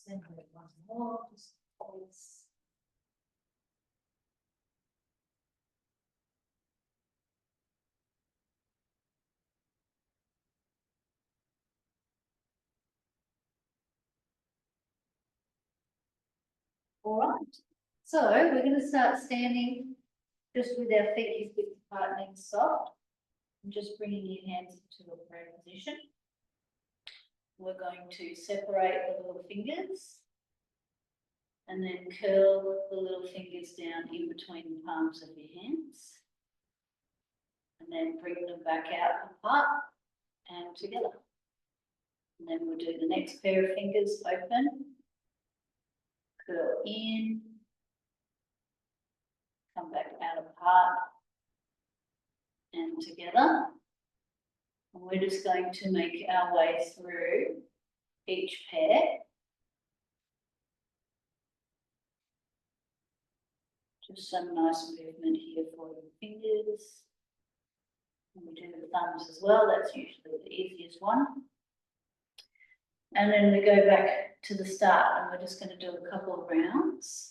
Then we have one more, just pause. All right, so we're going to start standing just with our feet is width apart and soft. And just bringing your hands into a prayer position. We're going to separate the little fingers and then curl the little fingers down in between the palms of your hands. And then bring them back out apart and together. And then we'll do the next pair of fingers open, curl in, come back out apart and together. And we're just going to make our way through each pair. Just some nice movement here for your fingers. And we do the thumbs as well, that's usually the easiest one. And then we go back to the start and we're just going to do a couple of rounds.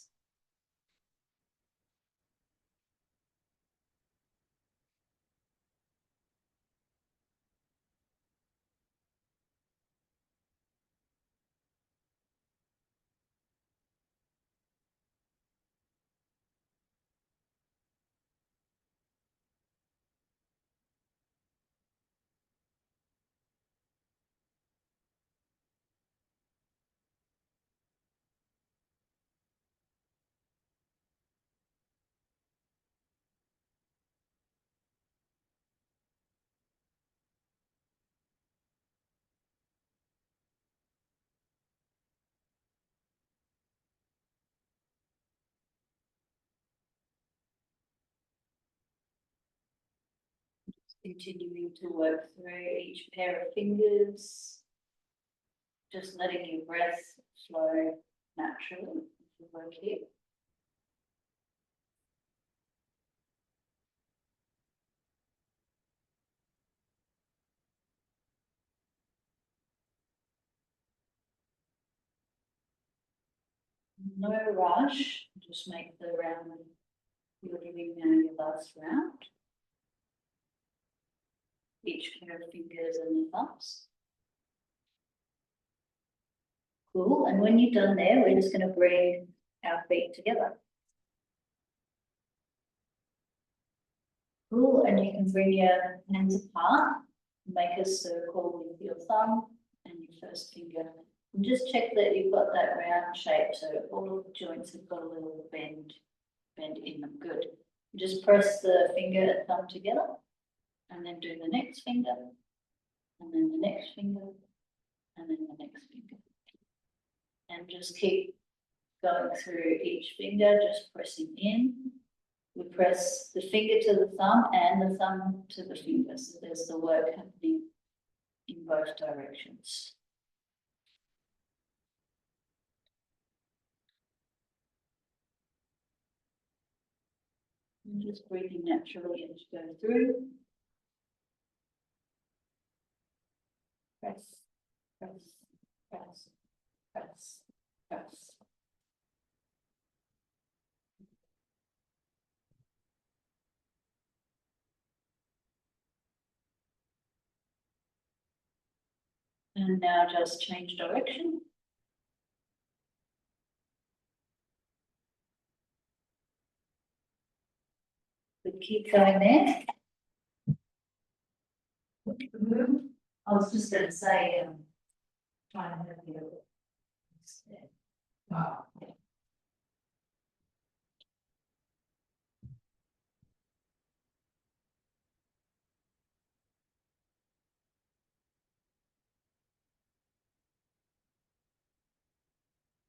Continuing to work through each pair of fingers, just letting your breath flow naturally as you work here. No rush, just make the round you're doing now your last round. Each pair of fingers and the thumbs. Cool, and when you're done there, we're just going to bring our feet together. Cool, and you can bring your hands apart, make a circle with your thumb and your first finger. And just check that you've got that round shape, so all of the joints have got a little bend in them. Good. Just press the finger and thumb together, and then do the next finger, and then the next finger, and then the next finger. And just keep going through each finger, just pressing in. We press the finger to the thumb and the thumb to the finger, so there's the work happening in both directions. And just breathing naturally as you go through. Press, press, press, press, press. And now just change direction. We keep going there. I was just going to say, trying to have you. Wow.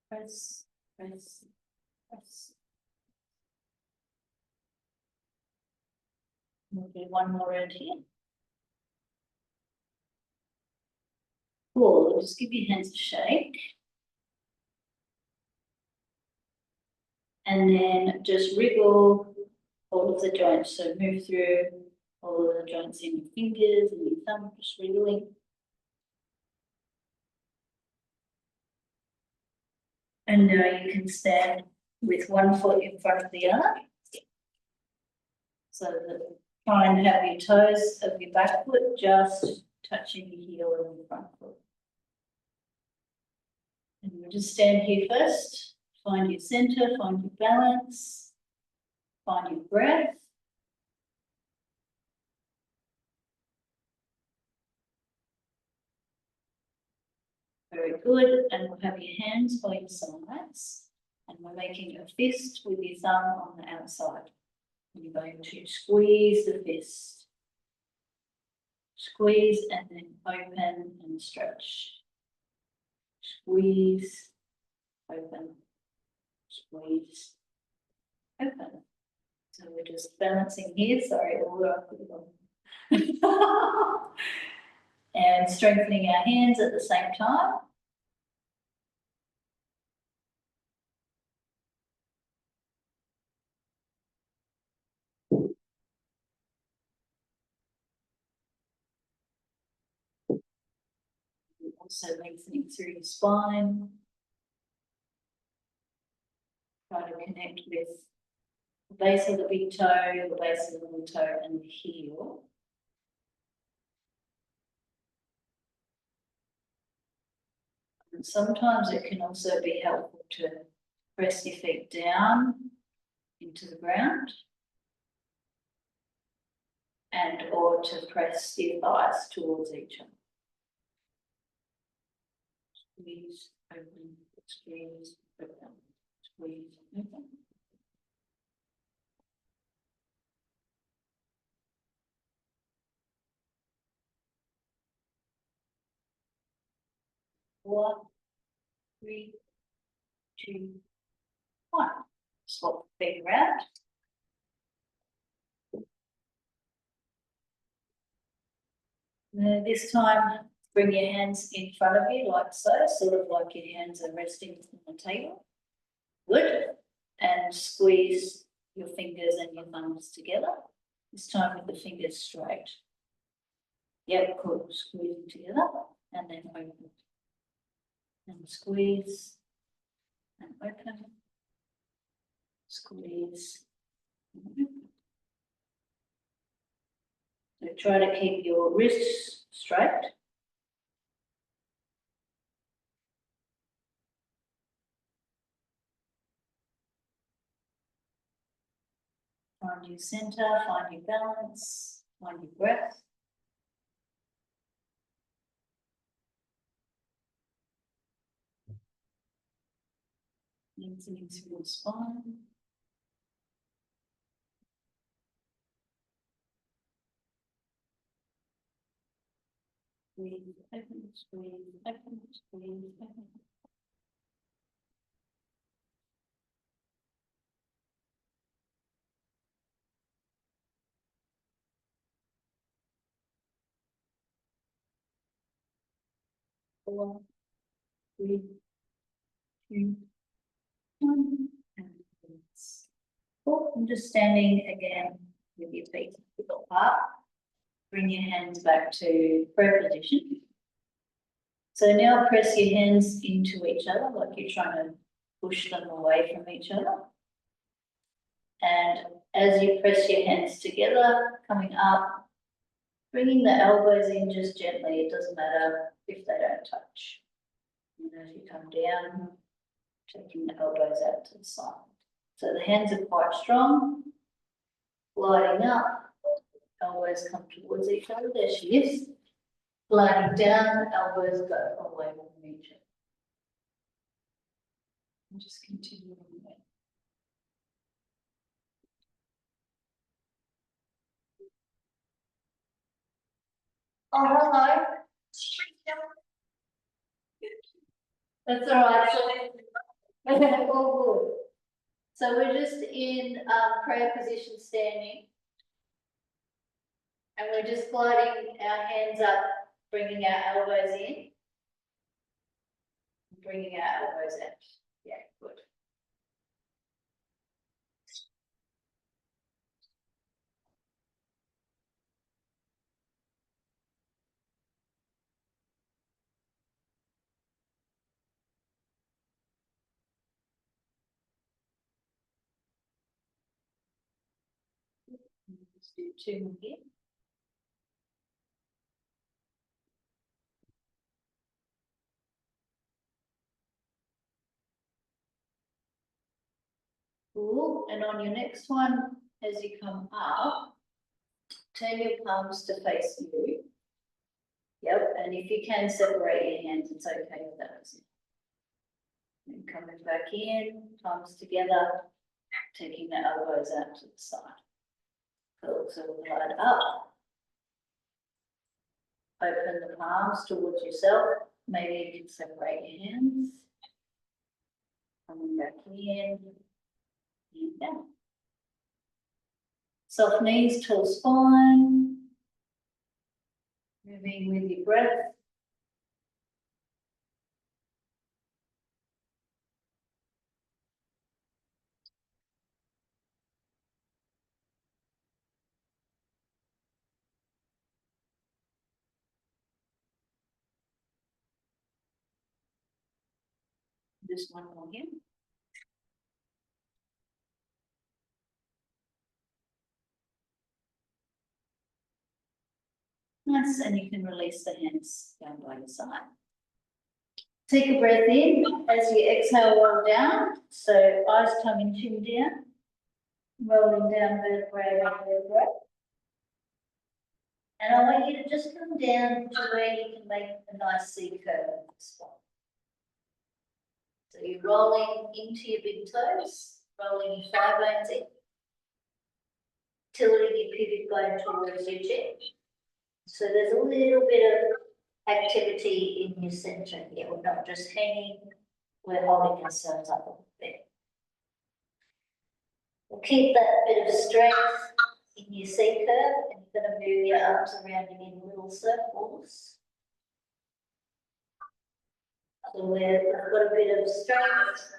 Press, press, press. We'll do one more round here. Cool, just give your hands a shake. And then just wriggle all of the joints. So move through all of the joints in your fingers and your thumb, just wriggling. And now you can stand with one foot in front of the other. So that try and have your toes of your back foot just touching your heel and your front foot. And we'll just stand here first, find your center, find your balance, find your breath. Very good, and we'll have your hands by your sides, and we're making a fist with your thumb on the outside. You're going to squeeze the fist. Squeeze and then open and stretch. Squeeze, open, squeeze, open. So we're just balancing here, sorry, all up with and strengthening our hands at the same time. Also lengthening through the spine. Try to connect with the base of the big toe, the base of the little toe, and the heel. And sometimes it can also be helpful to press your feet down into the ground and or to press your thighs towards each other. Squeeze, open, squeeze, open, squeeze, open. One, three, two, one. Swap the feet around. This time, bring your hands in front of you like so, sort of like your hands are resting on the table. Good. And squeeze your fingers and your thumbs together. This time with the fingers straight. Yep, cool. Squeeze them together and then open. And squeeze and open. Squeeze and open. So try to keep your wrists straight. Find your center, find your balance, find your breath. Lengthening through the spine. Squeeze, open, squeeze, open, squeeze, open. Four, three, two, one, and release. Cool. I'm just standing again with your feet apart. Bring your hands back to prayer position. So now press your hands into each other like you're trying to push them away from each other. And as you press your hands together, coming up, bringing the elbows in just gently. It doesn't matter if they don't touch. And as you come down, taking the elbows out to the side. So the hands are quite strong, gliding up, elbows come towards each other. There she is. Gliding down, elbows go away from each other. And just continue on there. Oh, hello. That's all right. All good. So we're just in prayer position standing. And we're just gliding our hands up, bringing our elbows in. Bringing our elbows out. Yeah, good. Let's do 2 more here. Cool, and on your next one, as you come up, turn your palms to face you. Yep, and if you can separate your hands, it's okay with that. And coming back in, palms together, taking the elbows out to the side. Cool, so we'll glide up. Open the palms towards yourself. Maybe you can separate your hands. Coming back in. And down. Soft knees, tall spine. Moving with your breath. Just one more here. Nice, and you can release the hands down by your side. Take a breath in as you exhale, roll down. So eyes, tongue and chin down. Rolling down vertebrae by vertebrae. And I want you to just come down to where you can make a nice C curve in this spot. So you're rolling into your big toes, rolling your thigh bones in, tilting your pivot bone towards your chin. So there's a little bit of activity in your center here. We're not just hanging, we're holding ourselves up a little bit. We'll keep that bit of strength in your C curve, and you're going to move your arms around in little circles. So we've got a bit of strength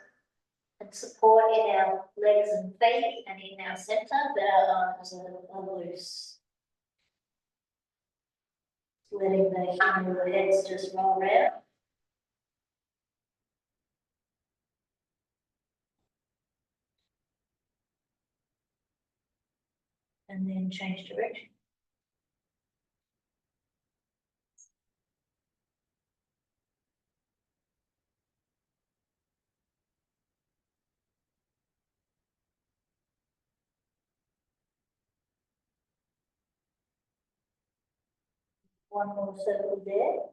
and support in our legs and feet and in our center, but our arms are loose. Letting the human heads just roll around. And then change direction. One more circle there.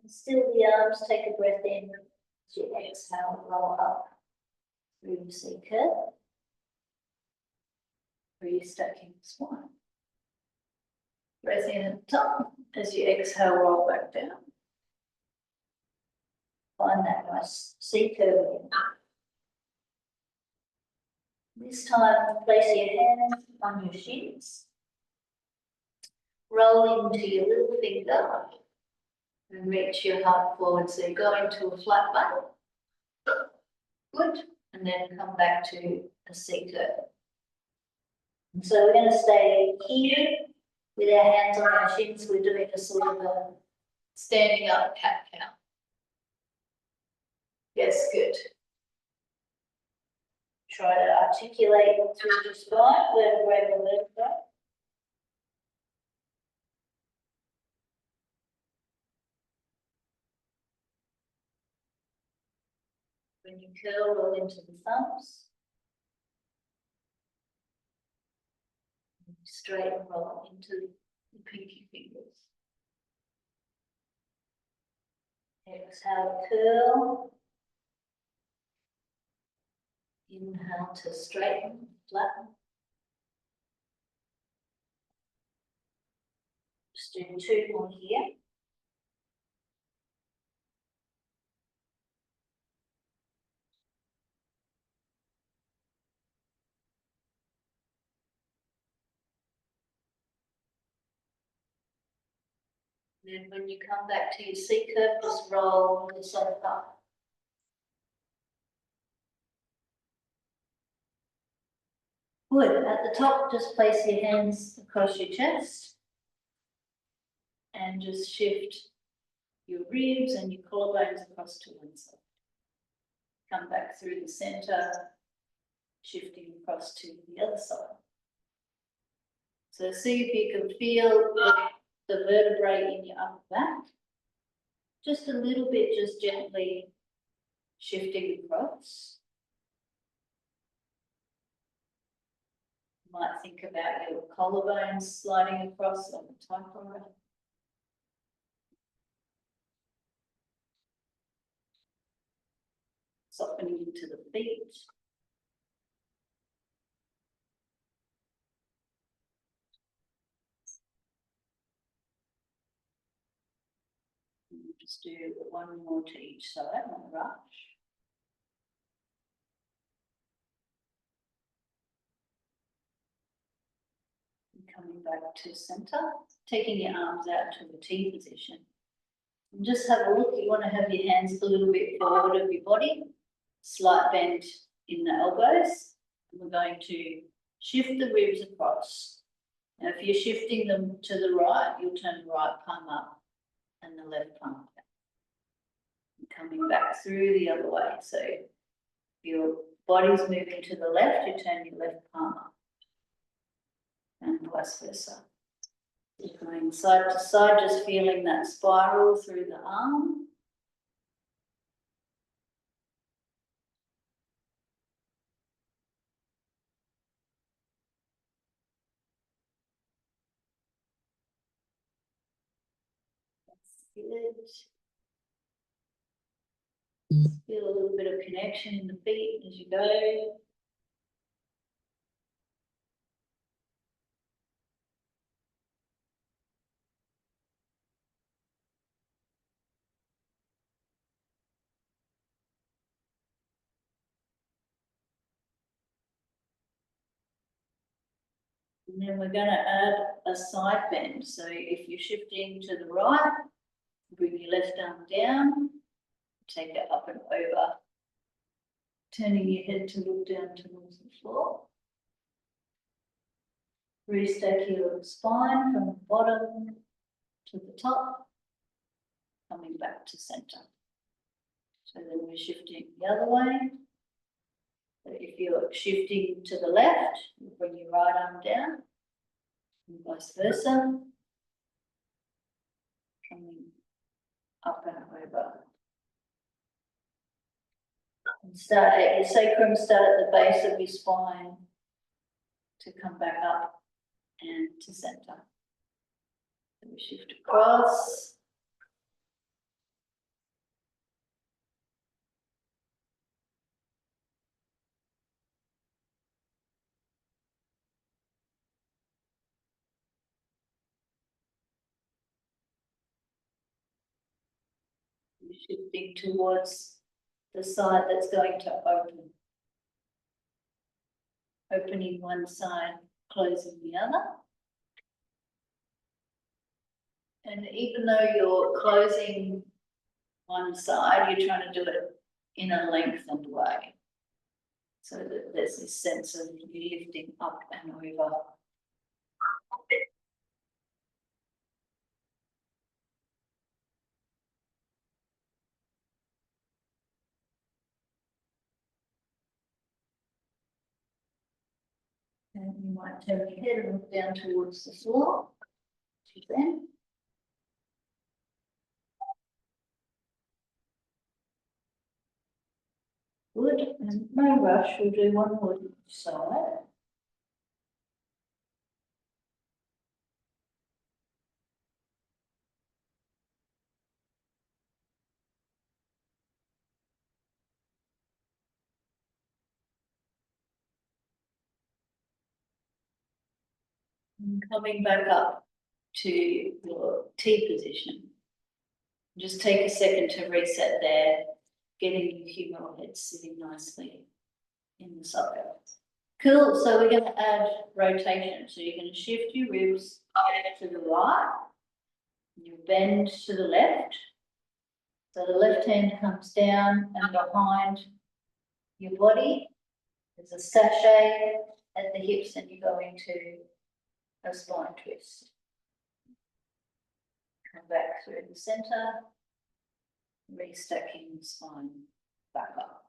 And still the arms, take a breath in. As you exhale, roll up through your C curve. Restacking the spine. Breath in at the top. As you exhale, roll back down. Find that nice C curve again. This time, place your hands on your shins. Roll into your little finger and reach your heart forward. So go into a flat back. Good. And then come back to a C curve. And so we're going to stay here with our hands on our shins. We're doing a sort of a standing up cat cow. Yes, good. Try to articulate through the spine, vertebrae to vertebrae. When you curl, roll into the thumbs. Straighten, roll into the pinky fingers. Exhale, curl. Inhale to straighten, flatten. Just do 2 more here. Then when you come back to your C curve, just roll yourself up. Good. At the top, just place your hands across your chest and just shift your ribs and your collarbones across to one side. Come back through the center, shifting across to the other side. So see if you can feel the vertebrae in your upper back. Just a little bit, just gently shifting across. You might think about your collarbones sliding across on the typewriter. Softening into the feet. Just do one more to each side, not rush. And coming back to center, taking your arms out to the T position. And just have a look, you want to have your hands a little bit forward of your body, slight bend in the elbows. And we're going to shift the ribs across. Now, if you're shifting them to the right, you'll turn the right palm up and the left palm down. Coming back through the other way. So if your body's moving to the left, you turn your left palm up. And vice versa. Going side to side, just feeling that spiral through the arm. That's good. Feel a little bit of connection in the feet as you go. And then we're going to add a side bend. So if you're shifting to the right, bring your left arm down, take it up and over, turning your head to look down towards the floor. Restack your spine from the bottom to the top, coming back to center. So then we're shifting the other way. So if you're shifting to the left, you bring your right arm down, and vice versa. Coming up and over. And start at your sacrum, start at the base of your spine to come back up and to center. So we shift across. Shifting towards the side that's going to open. Opening one side, closing the other. And even though you're closing one side, you're trying to do it in a lengthened way. So that there's this sense of you lifting up and over. And you might turn your head and look down towards the floor. Then. Good, and no rush, we'll do one more to each side. And coming back up to your T position. Just take a second to reset there, getting your humeral head sitting nicely in the socket. Cool, so we're going to add rotation. So you're going to shift your ribs to the right, you bend to the left. So the left hand comes down and behind your body. There's a sachet at the hips and you go into a spine twist. Come back through the center, restacking the spine back up.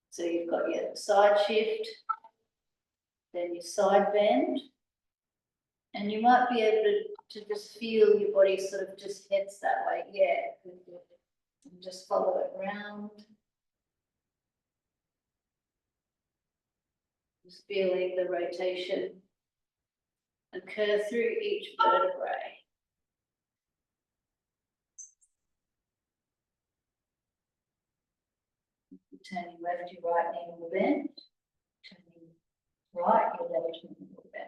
So you've got your side shift, then your side bend, And you might be able to just feel your body sort of just heads that way. Yeah, good, good. And just follow it around. Just feeling the rotation occur through each vertebrae. Turning left, your right knee will bend. Turning right, your left knee will bend.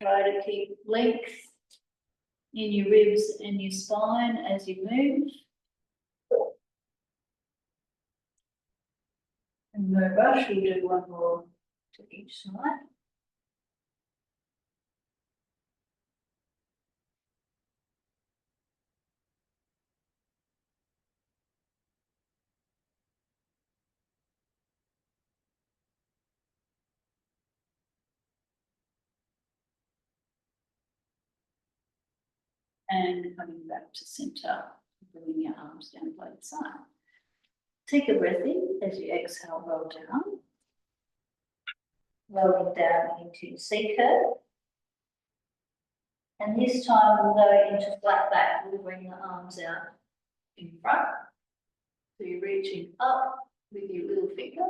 Try to keep length in your ribs and your spine as you move. And no rush, we'll do one more to each side. And coming back to center, bringing your arms down by the side. Take a breath in as you exhale, roll down. Rolling down into C curve. And this time we'll go into flat back. We'll bring the arms out in front. So you're reaching up with your little finger.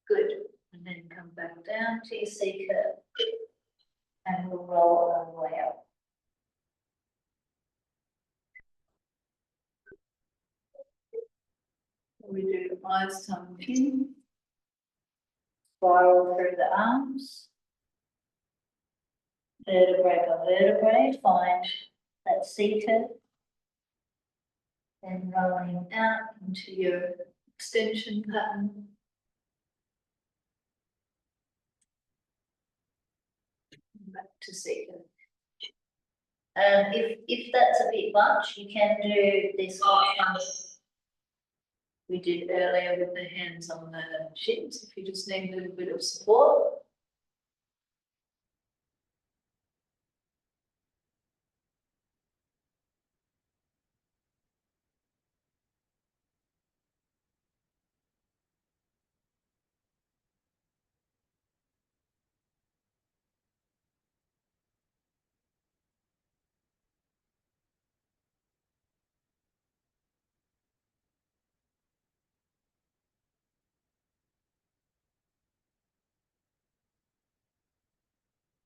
Good. And then come back down to your C curve. And we'll roll all the way up. We do eyes, tongue, chin. Spiral through the arms. Vertebrae by vertebrae, find that C curve. Then rolling out into your extension pattern. Back to C curve. And if that's a bit much, you can do this option we did earlier with the hands on the shins, if you just need a little bit of support.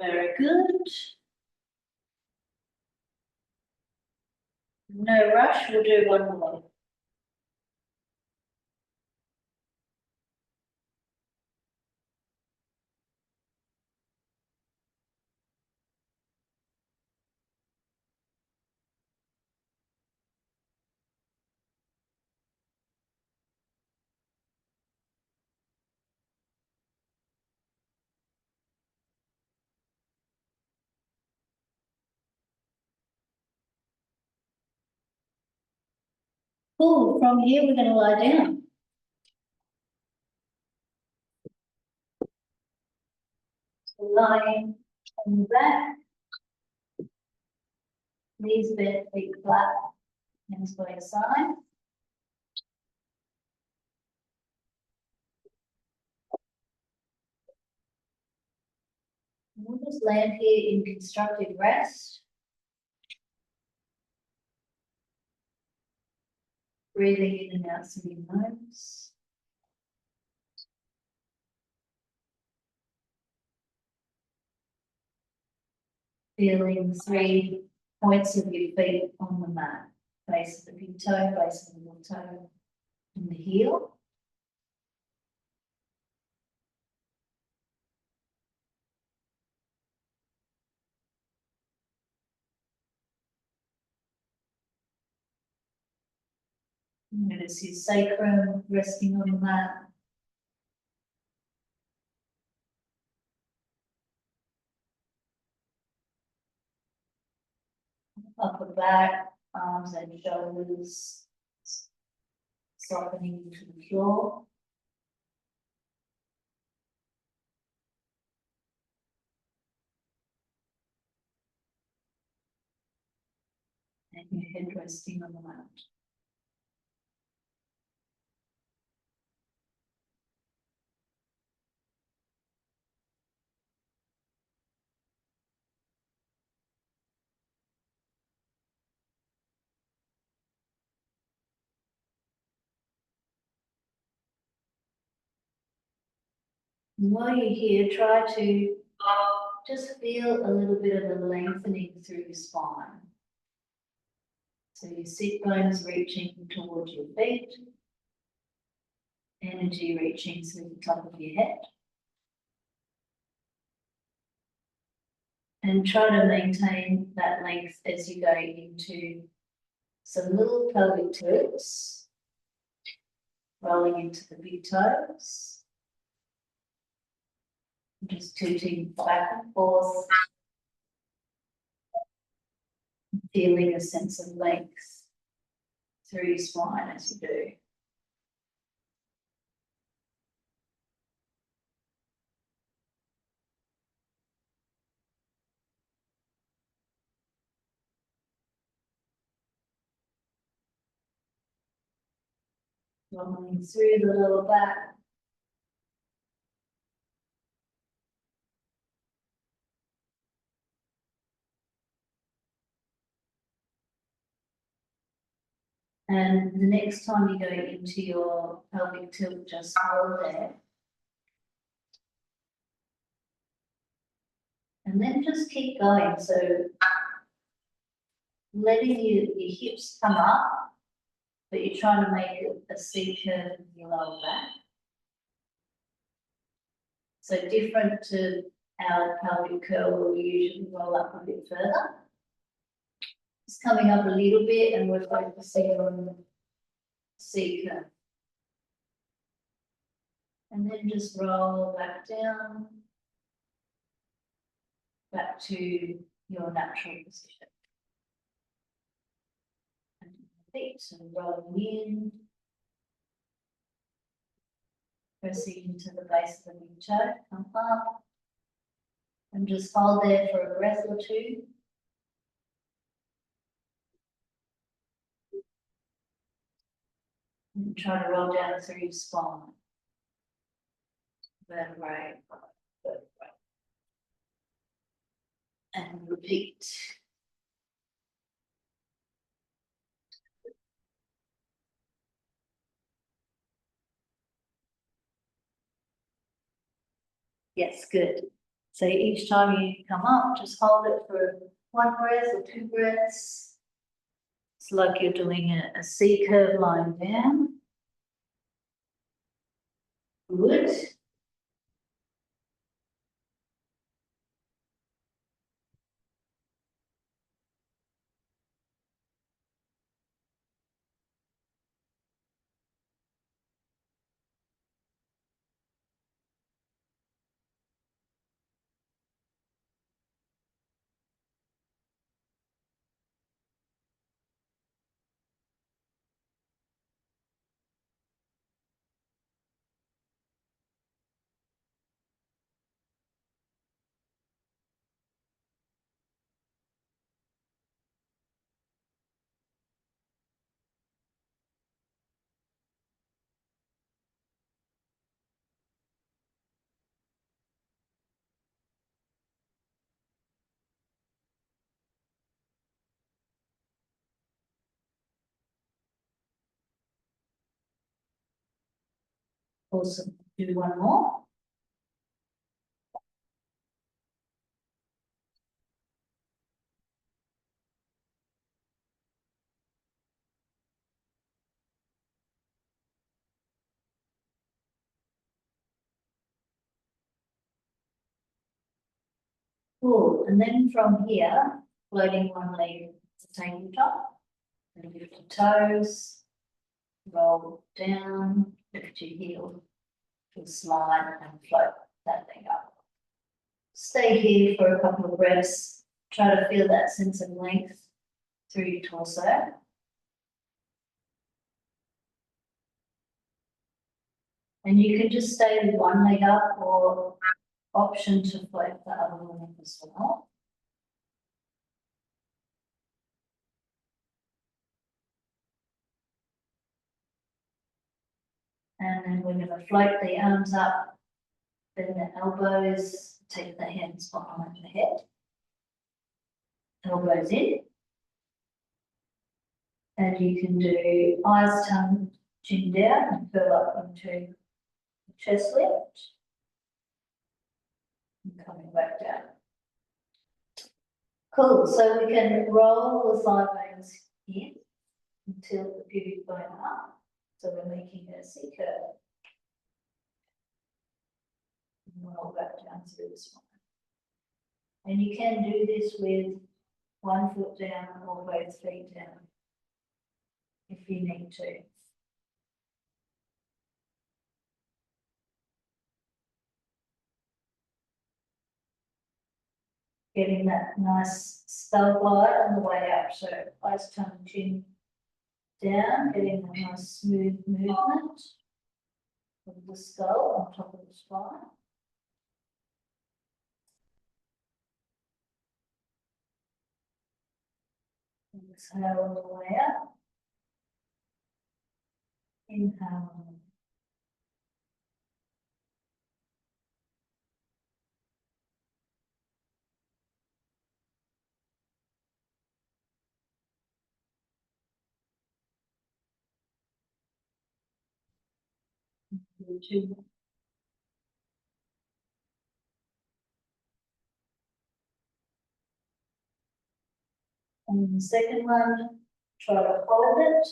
Very good. No rush, we'll do one more. Cool, from here we're going to lie down. So lying on the back, knees bent, feet flat, hands by your side. We'll just land here in constructive rest. Breathing in and out through your nose. Feeling 3 points of your feet on the mat. Base of the big toe, base of the little toe, and the heel. Notice your sacrum resting on the mat. Upper back, arms and shoulders softening to the floor. and your head resting on the mat. And while you're here, try to just feel a little bit of a lengthening through your spine. So your sit bones reaching towards your feet, energy reaching through the top of your head. And try to maintain that length as you go into some little pelvic tilts, rolling into the big toes. Just tooting back and forth, feeling a sense of length through your spine as you do. Rolling through the lower back. And the next time you go into your pelvic tilt, just hold there. And then just keep going. So letting your hips come up, but you're trying to make it a C curve in your lower back. So different to our pelvic curl where we usually roll up a bit further. It's coming up a little bit and we're focusing on the C curve. And then just roll back down, back to your natural position. And feet, so rolling in, pressing into the base of the big toe, come up, and just hold there for a breath or two. And try to roll down through your spine. Vertebrae, vertebrae. And repeat. Yes, good. So each time you come up, just hold it for one breath or two breaths. It's like you're doing a C curve line down. Good. Awesome. Do one more. Cool. And then from here, floating one leg to tabletop. And lift your toes, roll down, lift your heel, slide and float that leg up. Stay here for a couple of breaths. Try to feel that sense of length through your torso. And you can just stay with one leg up or option to float the other one up as well. And then we're gonna float the arms up, bend the elbows, take the hands behind the head. Elbows in. And you can do eyes, tongue, chin down and curl up into chest lift. And coming back down. Cool, so we can roll the thigh bones in until the pubic bone up. So we're making a C curve. And roll back down through the spine. And you can do this with one foot down or both feet down if you need to. Getting that nice skull glide on the way up. So eyes, tongue, chin down, getting a nice smooth movement of the skull on top of the spine. Exhale on the way up. Inhale. Do two more. And the second one, try to hold it.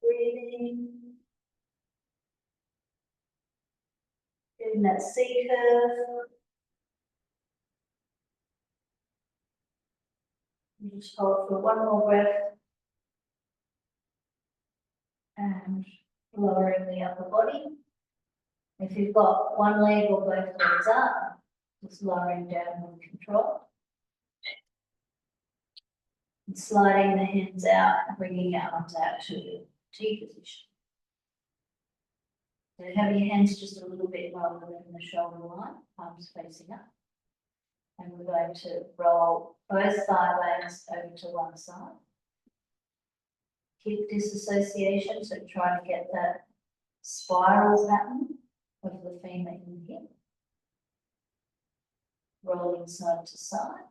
Breathing. Getting that C curve. And just hold for one more breath. And lowering the upper body. If you've got one leg or both legs up, just lowering down with control. And sliding the hands out, bringing your arms out to T position. So have your hands just a little bit lower than the shoulder line, arms facing up. And we're going to roll both thigh bones over to one side. Hip disassociation, so try to get that spiral pattern of the femur in the hip. Rolling side to side.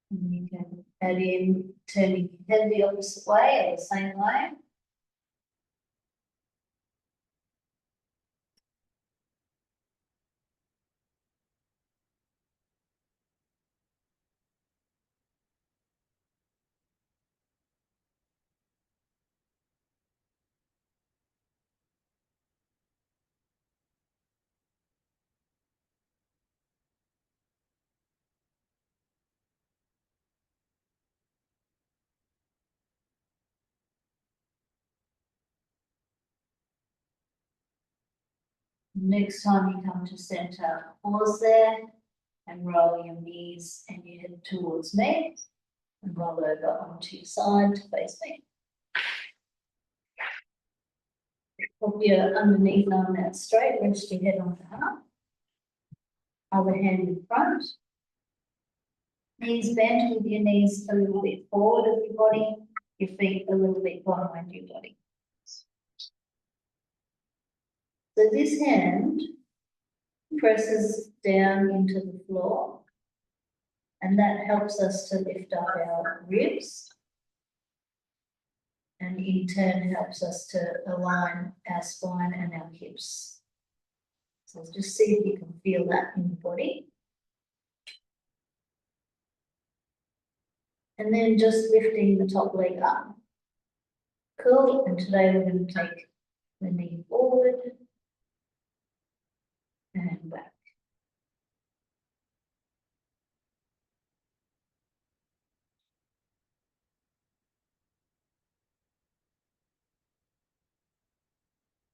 And you can add in turning your head the opposite way or the same way. Next time you come to center, pause there and roll your knees and your head towards me and roll over onto your side to face me. Put your underneath arm out straight, rest your head on the heart. Other hand in front. Knees bent with your knees a little bit forward of your body, your feet a little bit behind your body. So this hand presses down into the floor and that helps us to lift up our ribs and in turn helps us to align our spine and our hips. So just see if you can feel that in the body. And then just lifting the top leg up. Cool, and today we're going to take the knee forward and back.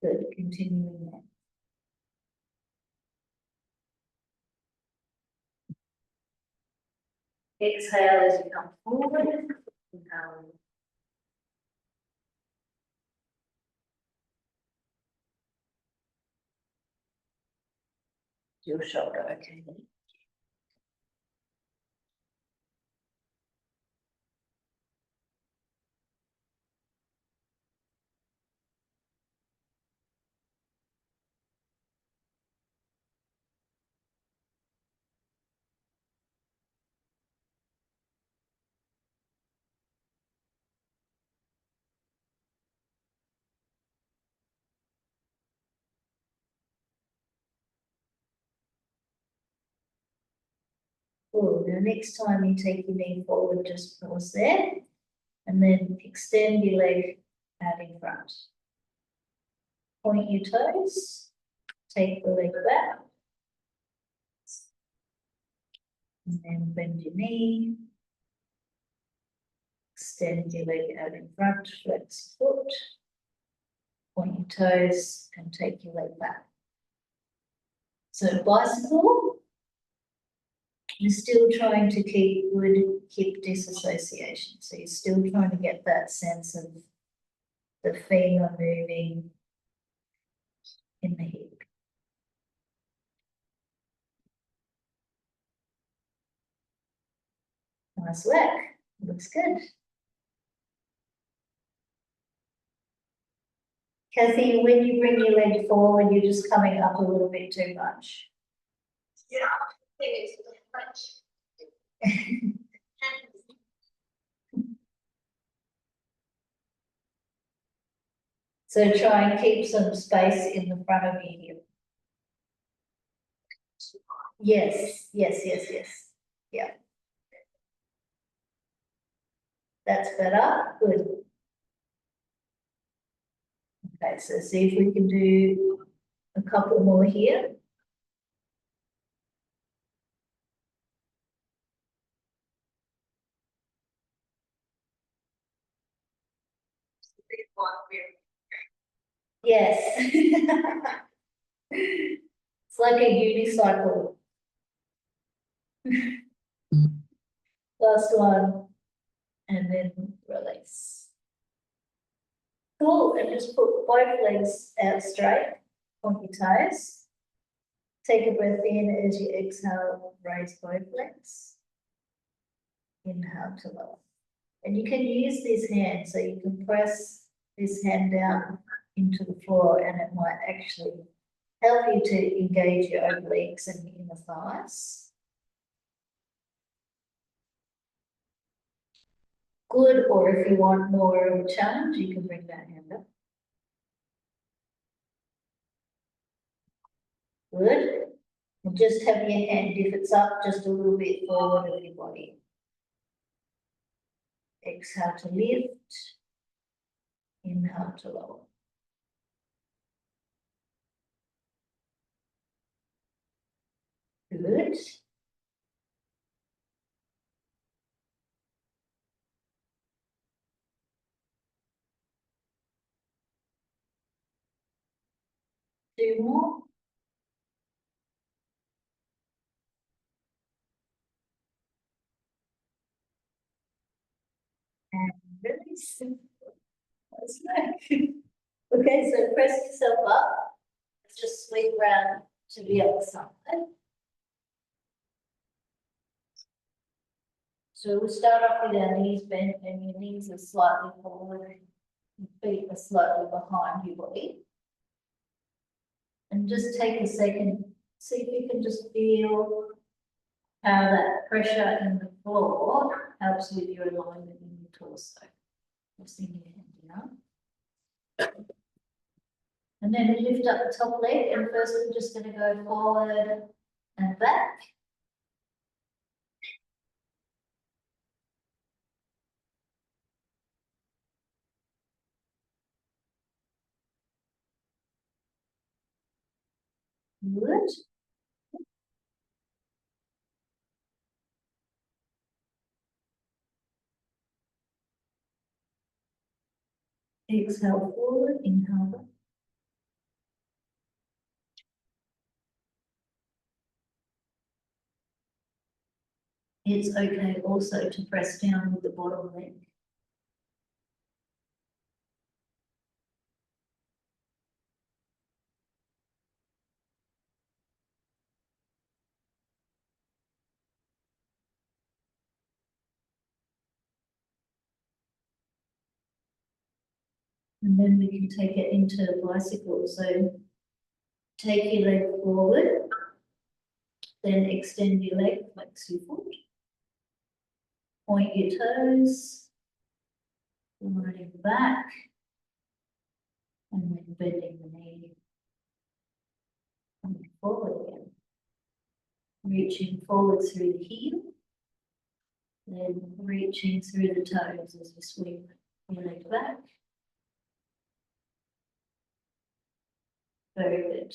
Good, continuing that. Exhale as you come forward. Inhale. Your shoulder, okay. Cool. Now next time you take your knee forward, just pause there and then extend your leg out in front. Point your toes, take the leg back. And then bend your knee. Extend your leg out in front, flex foot. Point your toes and take your leg back. So bicycle, you're still trying to keep good hip disassociation. So you're still trying to get that sense of the femur moving in the hip. Nice work, looks good. Kathy, when you bring your leg forward, you're just coming up a little bit too much. Yeah, I think it's too much. So try and keep some space in the front of your hip. Yes, yes, yes, yes. Yeah. That's better, good. Okay, so see if we can do a couple more here. Big one, we're Yes. It's like a unicycle. Last one, and then release. Cool, and just put both legs out straight on your toes. Take a breath in as you exhale, raise both legs. Inhale to lower. And you can use this hand, so you can press this hand down into the floor and it might actually help you to engage your obliques and your inner thighs. Good, or if you want more of a challenge, you can bring that hand up. Good. And just have your hand, if it's up, just a little bit forward of your body. Exhale to lift. Inhale to lower. Good. Two more. And release. That's nice. Okay, so press yourself up. Let's just swing around to the other side. So we'll start off with our knees bent and your knees are slightly forward. Your feet are slightly behind your body. And just take a second, see if you can just feel how that pressure in the floor helps with your alignment in your torso. Just in your hand down. And then lift up the top leg, and first we're just going to go forward and back. Good. Exhale forward, inhale back. It's okay also to press down with the bottom leg. And then we can take it into bicycle, so take your leg forward, then extend your leg, flex your foot. Point your toes, running back, and then bending the knee. Coming forward again. Reaching forward through the heel, then reaching through the toes as you sweep your leg back. Very good.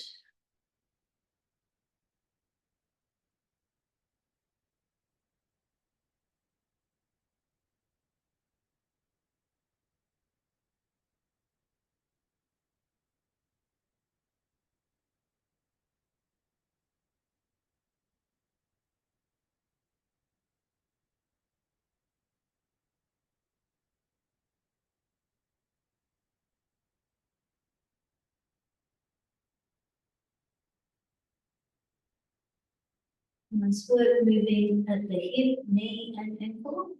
Nice work moving at the hip, knee, and ankle.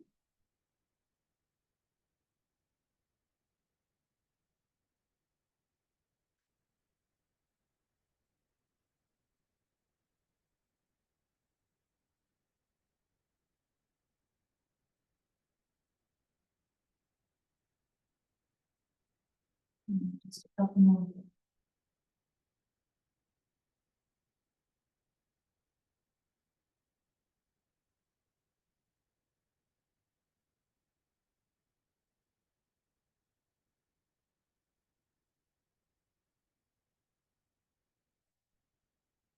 Just a couple more.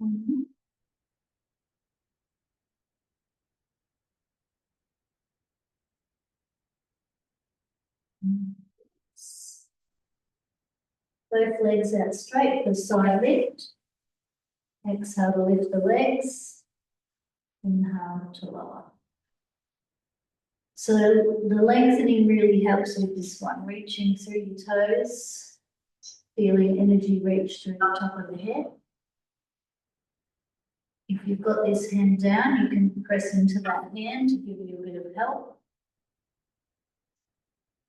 Mhm. Both legs out straight for side lift. Exhale to lift the legs. Inhale to lower. So the lengthening really helps with this one, reaching through your toes, feeling energy reach through the top of the head. If you've got this hand down, you can press into that hand to give you a bit of help.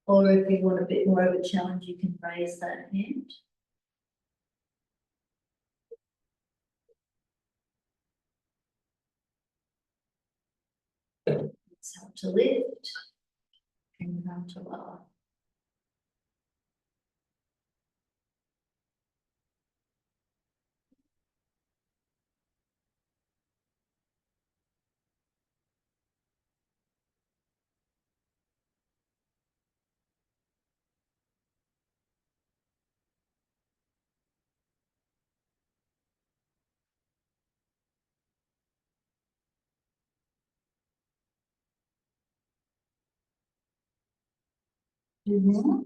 Or if you want a bit more of a challenge, you can raise that hand. Exhale to lift, inhale to lower. Do more.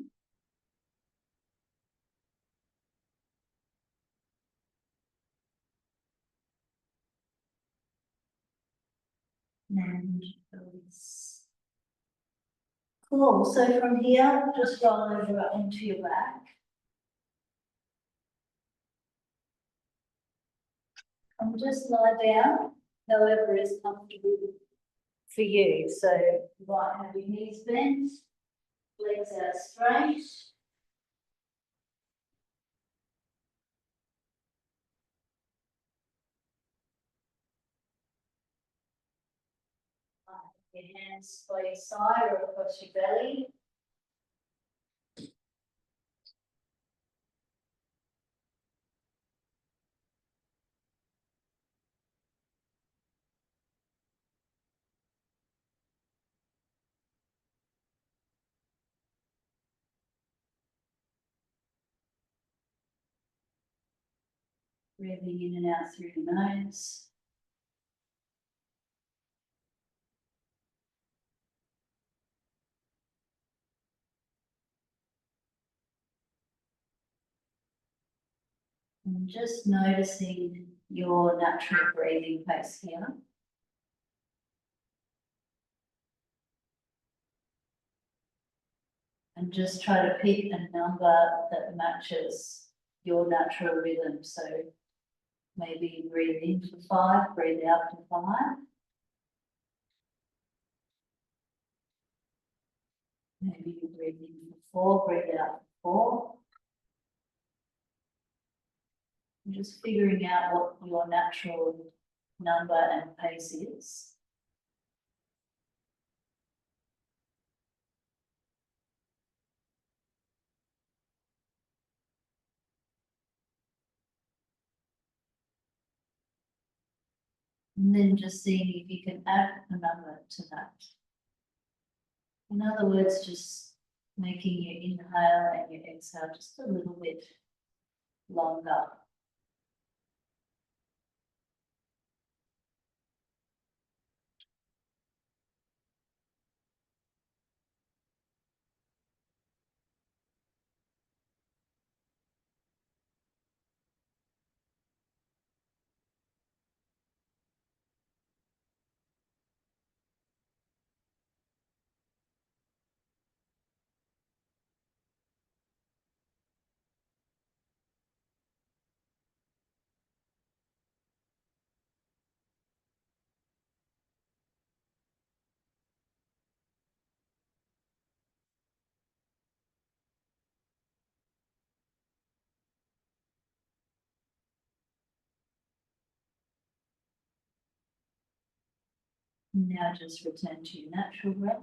And release. Cool, so from here, just roll over onto your back. And just lie down, however is comfortable for you. So you might have your knees bent, legs out straight. Your hands by your side or across your belly. Breathing in and out through the nose. And just noticing your natural breathing pace here. And just try to pick a number that matches your natural rhythm. So maybe you breathe in for 5, breathe out for 5. Maybe you breathe in for 4, breathe out 4. And just figuring out what your natural number and pace is. And then just seeing if you can add a number to that. In other words, just making your inhale and your exhale just a little bit longer. Now just return to your natural breath.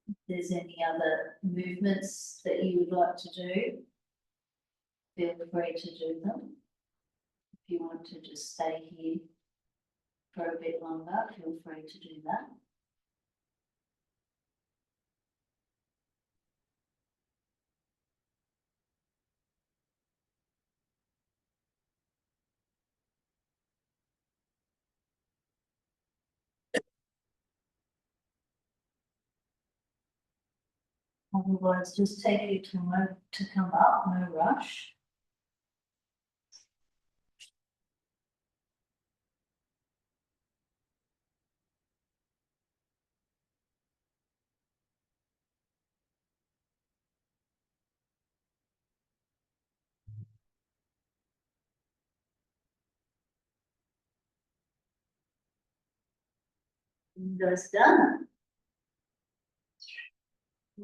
If there's any other movements that you would like to do, feel free to do them. If you want to just stay here for a bit longer, feel free to do that. Otherwise, just take your time to come up, no rush. Window's done.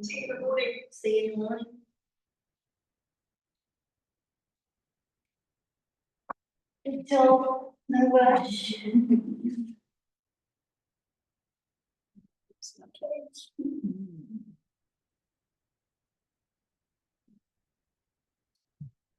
See you in the morning. See you in the morning. Good job, no rush.